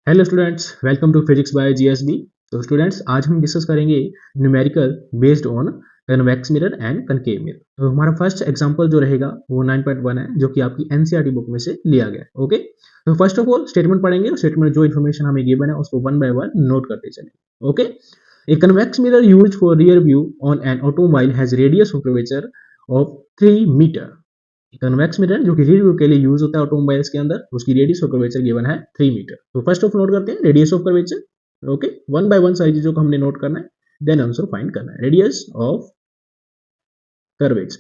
Hello students, welcome to physics by GSB. तो students, आज हम डिस्कस करेंगे numerical based on convex mirror and concave mirror. तो हमारा फर्स्ट एग्जांपल जो रहेगा वो 9.1 है, जो कि आपकी एनसीईआरटी बुक में से लिया गया है। ओके, तो फर्स्ट ऑफ ऑल स्टेटमेंट पढ़ेंगे और स्टेटमेंट जो इन्फॉर्मेशन हमें गिवन है उसको वन बाय वन नोट करते चलेंगे। Okay, a convex mirror used for rear view on an automobile has radius of curvature of 3 metre. Convex mirror जो कि रियर व्यू के लिए यूज होता है ऑटोमोबाइल्स के अंदर, उसकी रेडियस ऑफ कर्वेचर गिवन है 3 मीटर। तो फर्स्ट ऑफ नोट करते हैं radius of curvature. Okay, one by one सारी चीजों को हमने नोट करना है, देन आंसर फाइंड करना है। रेडियस ऑफ कर्वेचर,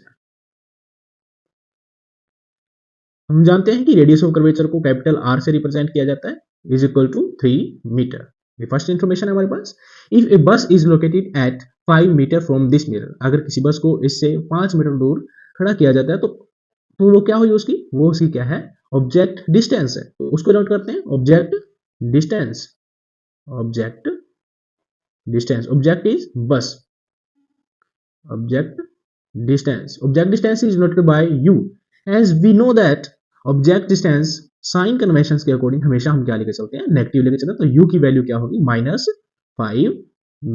हम जानते हैं कि रेडियस ऑफ कर्वेचर को कैपिटल आर से रिप्रेजेंट किया जाता है, इज इक्वल टू 3 मीटर। ये फर्स्ट इंफॉर्मेशन है हमारे पास। If a bus is located at 5 metre from this mirror, अगर किसी बस को इससे 5 मीटर दूर खड़ा किया जाता है तो वो क्या हुई उसकी, वो उसकी क्या है, ऑब्जेक्ट डिस्टेंस है। तो उसको नोट करते हैं, object distance. Object distance, object is बस, object distance is noted by u, as we know that object distance sign convention के अकॉर्डिंग हमेशा हम क्या लेकर चलते हैं, नेगेटिव लेकर चलते हैं। तो u की वैल्यू क्या होगी, -5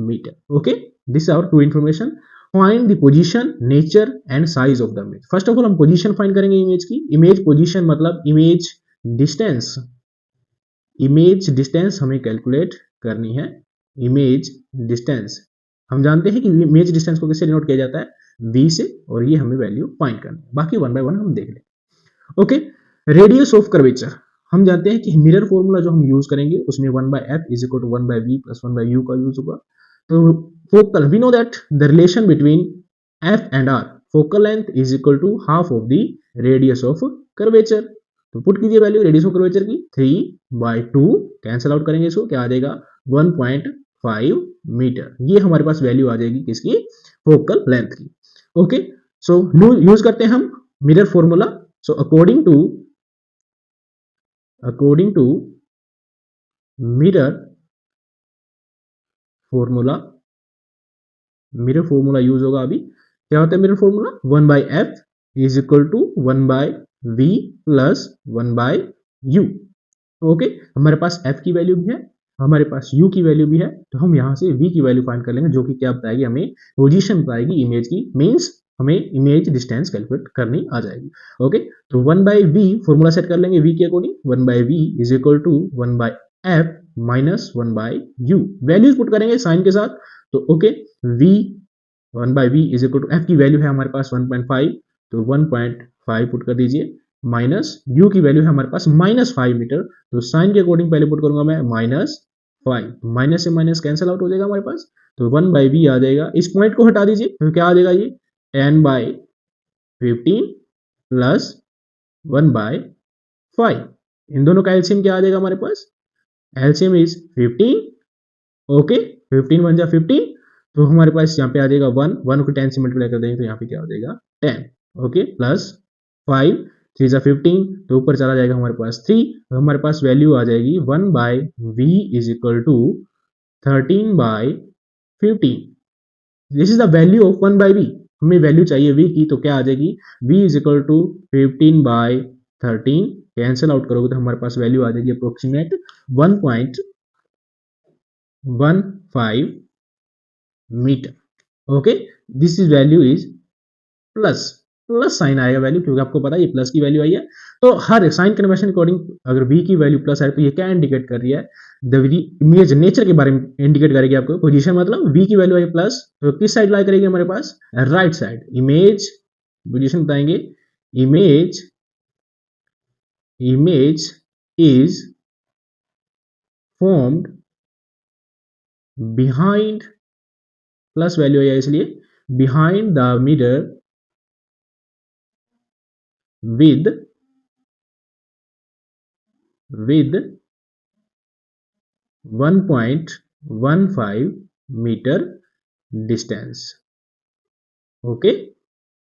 metre. Okay, this our two information. Find the position, nature and size of the image. First of all हम पोजीशन फाइंड करेंगे इमेज की। इमेज पोजीशन मतलब इमेज डिस्टेंस, इमेज डिस्टेंस हमें कैलकुलेट करनी है। इमेज डिस्टेंस, हम जानते हैं कि इमेज डिस्टेंस को किससे डिनोट किया जाता है, v से, और ये हमें वैल्यू फाइंड करनी है। बाकी वन बाय वन हम देख लेंगे। ओके, रेडियस ऑफ कर्वेचर, हम जानते हैं कि मिरर फॉर्मूला जो हम यूज करेंगे उसमें 1/f is equal to 1/v plus 1/u का यूज होगा। तो focal, we know that the relation between f and r, focal length is equal to half of the radius of curvature. तो put कीजिए value radius of curvature की, 3/2, cancel out करेंगे इसको, क्या आ जाएगा 1.5 मीटर। ये हमारे पास वैल्यू आ जाएगी किसकी, फोकल लेंथ की। ओके, सो यूज करते हैं हम mirror formula. So according to mirror formula, mirror formula use होगा अभी। क्या होता है mirror formula, 1/f is equal to 1/v plus 1/u। Okay, हमारे पास f की वैल्यू भी है, हमारे पास u की वैल्यू भी है, तो हम यहां से v की वैल्यू फाइंड कर लेंगे, जो कि क्या बताएगी हमें, पोजीशन बताएगी इमेज की, मींस हमें इमेज डिस्टेंस कैलकुलेट करनी आ जाएगी। ओके, तो 1/v फॉर्मूला सेट कर लेंगे v के according. 1/v is equal to 1/f minus 1/u, values put करेंगे साइन के साथ। तो okay, v 1/v is equal to, f की वैल्यू है हमारे पास 1.5, तो 1.5 पुट कर दीजिए, माइनस u की वैल्यू है हमारे पास -5 मीटर। तो साइन के अकॉर्डिंग पहले पुट करूंगा मैं -5, माइनस से माइनस कैंसिल आउट हो जाएगा हमारे पास, तो 1/v आ जाएगा। इस पॉइंट को हटा दीजिए तो क्या आ जाएगा, ये 10/15 प्लस 1/5। इन दोनों का एलसीएम क्या आ जाएगा हमारे पास, एलसीएम इज 15। ओके, 15 1 जा 15, तो हमारे पास यहाँ पे आ जाएगा 1 को 10 से मल्टीप्लाई कर देंगे तो यहाँ पे क्या हो जाएगा 10। ओके, प्लस 5 3 जा 15, तो ऊपर चला जाएगा हमारे पास 3, तो हमारे पास वैल्यू आ जाएगी 1/v is equal to 13/15। This is the value of 1/v। हमें वैल्यू चाहिए v की, तो क्या आ जाएगी, v is equal to 15/13, cancel out करोगे तो हमारे पास वैल्यू आ जाएगी approximate 1.15 metre. Okay, this is value is plus, plus sign आएगा वैल्यू, क्योंकि आपको पता है ये प्लस की वैल्यू आई है। तो हर साइन कन्वेंशन अकॉर्डिंग अगर v की वैल्यू प्लस है तो ये क्या इंडिकेट कर रही है, द इमेज नेचर के बारे में इंडिकेट करेगी आपको। पोजीशन मतलब v की वैल्यू आई प्लस, तो किस साइड लाई करेगी हमारे पास, राइट साइड। इमेज पोजीशन बताएंगे, image image is formed behind, plus value आई इसलिए, behind the mirror with 1.15 metre distance. Okay,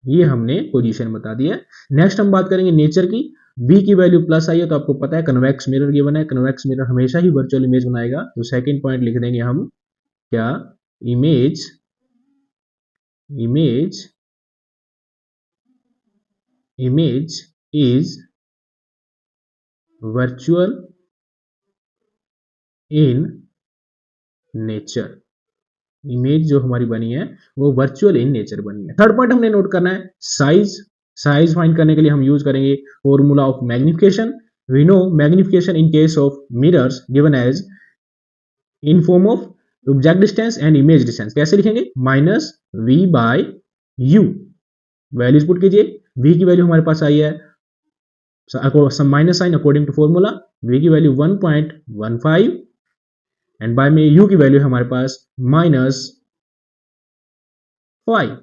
ये हमने पोजीशन बता दिया। नेक्स्ट हम बात करेंगे नेचर की। v की वैल्यू प्लस आई है, तो आपको पता है कन्वेक्स मिरर गिवन है, कन्वेक्स मिरर हमेशा ही वर्चुअल इमेज बनाएगा। तो सेकंड पॉइंट लिख देंगे हम, क्या, image image image is virtual in nature, image जो हमारी बनी है वो वर्चुअल इन नेचर बनी है। थर्ड पॉइंट हमने नोट करना है साइज। साइज फाइंड करने के लिए हम यूज करेंगे formula of magnification. We know magnification in case of mirrors given as in form of object distance and image distance. कैसे लिखेंगे? Minus V by U. Values put कीजिए। वी की value हमारे पास आई है some minus sign according to formula. V की value 1.15 and by में यू की वैल्यू है हमारे पास -5।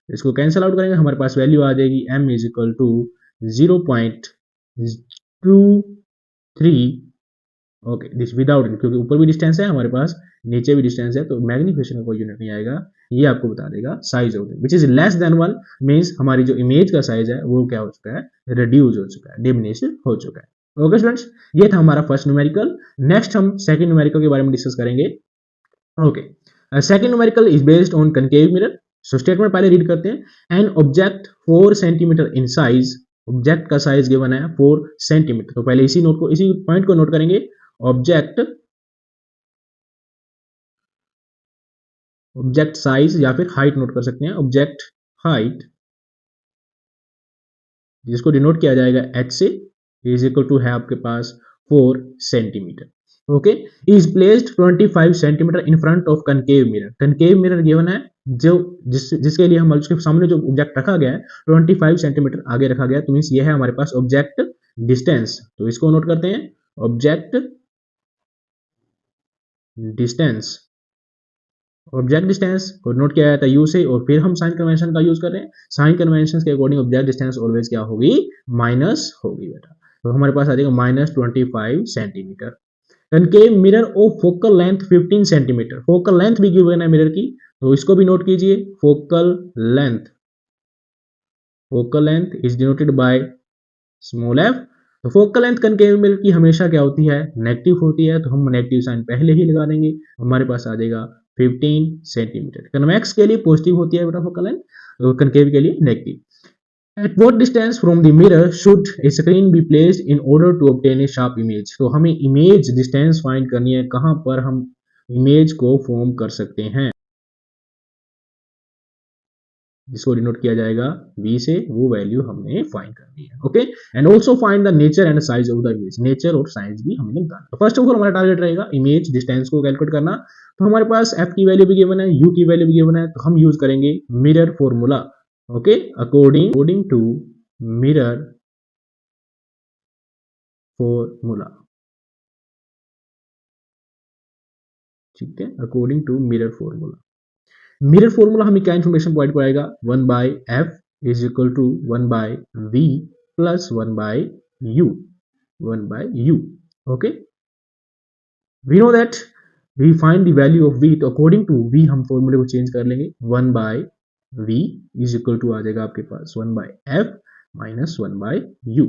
इसको कैंसिल आउट करेंगे, हमारे पास वैल्यू आ जाएगी m is equal to 0.23। Okay, this without, क्योंकि ऊपर भी डिस्टेंस है हमारे पास, नीचे भी डिस्टेंस है, तो मैग्निफिकेशन का कोई यूनिट नहीं आएगा। ये आपको बता देगा size of which is less than 1 means हमारी जो इमेज का साइज है वो क्या हो चुका है? रिड्यूस हो चुका है, डिमिनिश हो चुका है। ओके स्टूडेंट्स, ये था हमारा फर्स्ट न्यूमेरिकल। नेक्स्ट हम सेकंड न्यूमेरिकल के बारे में डिस्कस करेंगे। Okay, second numerical is based on concave mirror. So statement पहले रीड करते हैं। An object 4 centimetre in size, object का साइज गिवन है 4 सेंटीमीटर। तो पहले इसी नोट को, इसी पॉइंट को नोट करेंगे। ऑब्जेक्ट, ऑब्जेक्ट साइज या फिर हाइट नोट कर सकते हैं। ऑब्जेक्ट हाइट जिसको डिनोट किया जाएगा h से, इज इक्वल टू है आपके पास 4 centimetre. Okay, is placed 25 centimetre in front of concave mirror. Concave mirror given है जो जिसके लिए हम उसके सामने जो ऑब्जेक्ट रखा गया है 25 सेंटीमीटर आगे रखा गया है, तो मीन्स ये है हमारे पास ऑब्जेक्ट डिस्टेंस। तो इसको नोट करते हैं, ऑब्जेक्ट डिस्टेंस। ऑब्जेक्ट डिस्टेंस को नोट किया जाता है यू से, और फिर हम साइन कन्वेंशन का यूज कर रहे हैं। साइन कन्वेंशन के अकॉर्डिंग ऑब्जेक्ट डिस्टेंस ऑलवेज क्या होगी? माइनस होगी बेटा। तो हमारे पास आ जाएगा -25 centimetre. Concave mirror of focal length 15 centimetre. Focal length भी गिवन है मिरर की, तो इसको भी नोट कीजिए। Focal length, focal length is denoted by small F. तो फोकल लेंथ कनकेव मिरर की हमेशा क्या होती है? नेगेटिव होती है, तो हम नेगेटिव साइन पहले ही लगा देंगे। हमारे पास आ जाएगा 15 सेंटीमीटर। कन्वेक्स के लिए पॉजिटिव होती है बेटा फोकल लेंथ, तो कनकेव के लिए negative. At what distance from the mirror should a screen be placed in order to obtain a sharp image? तो हमें इमेज डिस्टेंस फाइंड करनी है, कहां पर हम इमेज को फॉर्म कर सकते हैं, जिसको डिनोट किया जाएगा v से, वो वैल्यू हमने फाइंड करनी है। Okay, and also find the nature and size of the image. Nature और साइज भी हमें निकालना। तो फर्स्ट ऑफ ऑल हमारा टारगेट रहेगा इमेज डिस्टेंस को कैलकुलेट करना। तो हमारे पास f की वैल्यू भी गिवन है, u की वैल्यू भी गिवन है, तो हम यूज करेंगे mirror formula. Okay, according to mirror formula, ठीक है, according to mirror formula. Mirror formula हमें क्या इन्फॉर्मेशन प्रोवाइड कराएगा? 1/f is equal to 1/v plus 1/u, 1/u। Okay, we know that we find the value of v, तो according to v हम फॉर्मूले को change कर लेंगे। 1/v इज इक्वल टू आ जाएगा आपके पास 1/f माइनस 1/u।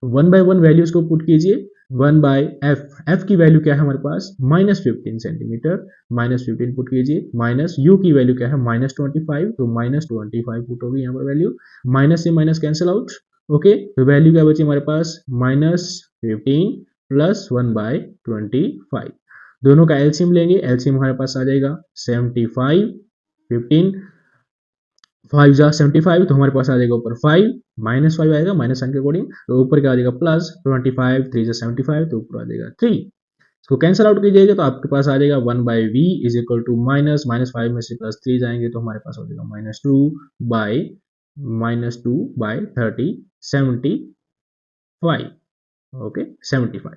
1/1 वैल्यूज को पुट कीजिए। 1/f, f की वैल्यू क्या है हमारे पास? -15 सेंटीमीटर। -15 पुट कीजिए, माइनस u की वैल्यू क्या है? -25, तो -25 पुट होगी यहाँ पर वैल्यू। माइनस से माइनस कैंसिल आउट। ओके, तो वैल्यू क्या बची हमारे पास? -15 प्लस 1/25। दोनों का एलसीएम लेंगे, एलसीएम हमारे पास आ जाएगा 75। 15 5 जा 75, तो हमारे पास आ जाएगा ऊपर 5, -5 आएगा माइनस साइन के अकॉर्डिंग, तो ऊपर क्या आ जाएगा प्लस 25, 3 जा 75, तो ऊपर आ जाएगा 3। इसको कैंसिल आउट कीजिएगा तो आपके पास आ जाएगा 1/v इज इक्वल टू -5 में से +3 जाएंगे, तो हमारे पास हो जाएगा -2/30 75। ओके, 75।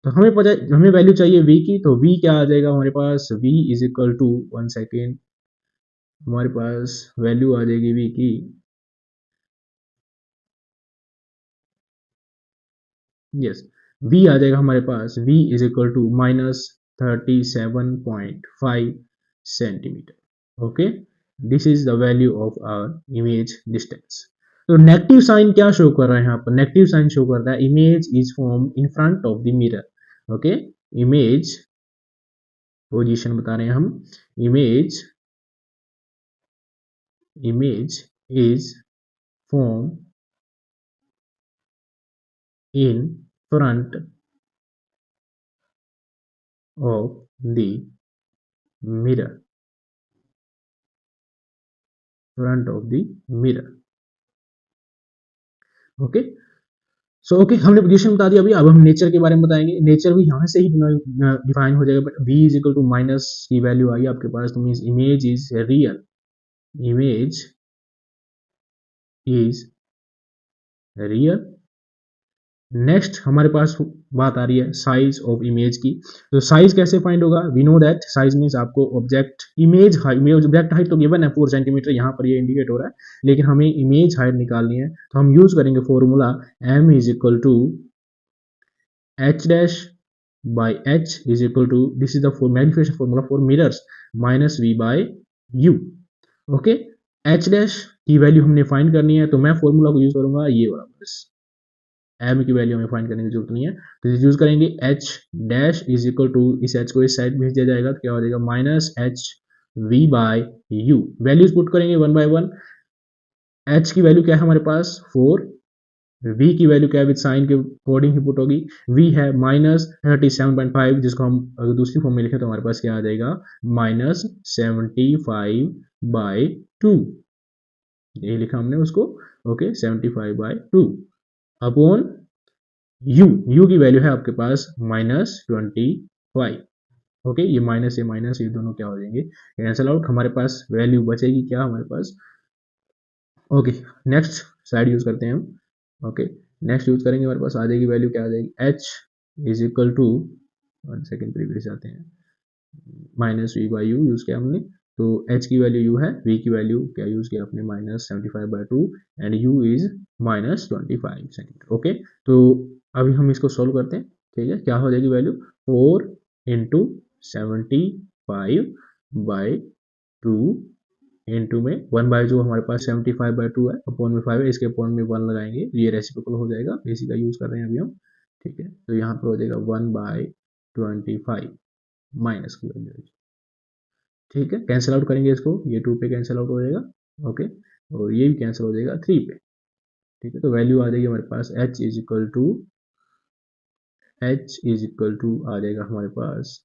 तो हमें वैल्यू चाहिए v की, तो v क्या आ जाएगा हमारे पास? v is equal to, 1 second, हमारे पास वैल्यू आ जाएगी v की, यस, v आ जाएगा हमारे पास, v is equal to -37.5 centimetre. Okay, this is the value of our image distance. तो नेगेटिव साइन क्या शो कर रहा है यहाँ पर? नेगेटिव साइन शो कर रहा है image is form in front of the mirror. Okay, image position बता रहे हैं हम, image image is form in front of the mirror, front of the mirror. Okay so okay हमने पोजीशन बता दिया अभी अब हम नेचर के बारे में बताएंगे नेचर भी यहाँ से ही डिफाइन हो जाएगा but v is equal to minus की वैल्यू आई आपके पास तो means image is real image is real next हमारे पास बात आ रही है साइज ऑफ इमेज की तो साइज कैसे फाइंड होगा we know that size means आपको ऑब्जेक्ट इमेज ऑब्जेक्ट हाइट तो गिवन है 4 सेंटीमीटर यहाँ पर ये इंडिकेट हो रहा है लेकिन हमें इमेज हाइट निकालनी है तो हम यूज करेंगे formula m is equal to h dash by h is equal to this is the magnification formula for mirrors minus v by u okay h dash की वैल्यू हमने फाइंड करनी है तो मैं फॉर्मूला को यूज करूंगा ये वाला बस m की वैल्यू हमें फाइंड करने की जरूरत नहीं है तो यूज करेंगे h dash is equal to इस h को इस साइड भेज दिया जाएगा तो क्या हो जाएगा minus h v by u values put करेंगे वन बाय वन h की वैल्यू क्या है हमारे पास 4 v की वैल्यू क्या है विद साइन के अकॉर्डिंग ही पुट होगी v है माइनस 37.5 जिसको हम अगर दूसरी फॉर्म में लिखें तो हमारे पास क्या आ जाएगा माइनस 75 बाय 2 ये लिखा हमने उसको ओके 75 बाय 2 अपॉन u की वैल्यू है आपके पास माइनस 25 ओके ये माइनस ये दोनों क्या हो जाएंगे कैंसिल आउट हमारे पास वैल्यू बचेगी क्या हमारे पास ओके नेक्स्ट साइड यूज करते हैं हम ओके नेक्स्ट यूज करेंगे हमारे पास आ जाएगी वैल्यू क्या आ जाएगी h is equal to 1 second previous आते हैं minus v by u use किया हमने तो h की वैल्यू u है v की वैल्यू क्या यूज किया आपने minus 75 by 2 and u is minus 25 second okay तो अभी हम इसको सोल्व करते हैं ठीक है क्या हो जाएगी वैल्यू 4 इंटू 75 बाई 2 इंटू में 1 बाई जो हमारे पास 75 बाई 2 है अपॉन में 5 है इसके अपॉन में 1 लगाएंगे ये रेसिप्रोकल हो जाएगा इसी का यूज कर रहे हैं अभी हम ठीक है तो यहाँ पर हो जाएगा 1 बाई 25 माइनस की वैल्यू ठीक है कैंसिल आउट करेंगे इसको ये 2 पे कैंसिल आउट हो जाएगा ओके और ये भी कैंसिल हो जाएगा 3 पे ठीक है तो वैल्यू आ जाएगी हमारे पास h इज इक्वल टू आ जाएगा हमारे पास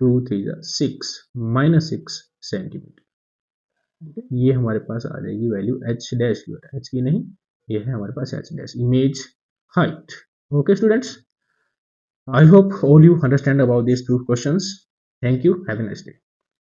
2 3 6 माइनस 6 सेंटीमीटर ये हमारे पास आ जाएगी वैल्यू h डैश की h की नहीं ये है हमारे पास h dash image height okay students I hope all you understand about these two questions. Thank you. Have a nice day.